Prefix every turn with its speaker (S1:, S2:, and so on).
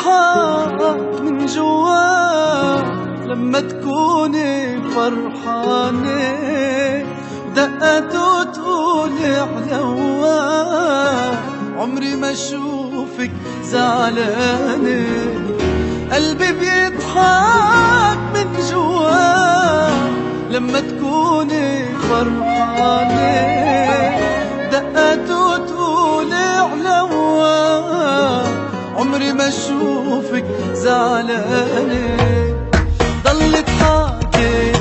S1: بيضحك من جوا لما تكوني فرحانة، دقته تقولي علوا عمري ما اشوفك زعلانة. قلبي بيضحك من جوا لما تكوني فرحانة، دقته تقولي علوا عمري ما اشوفك زعلانة. ضل اضحكي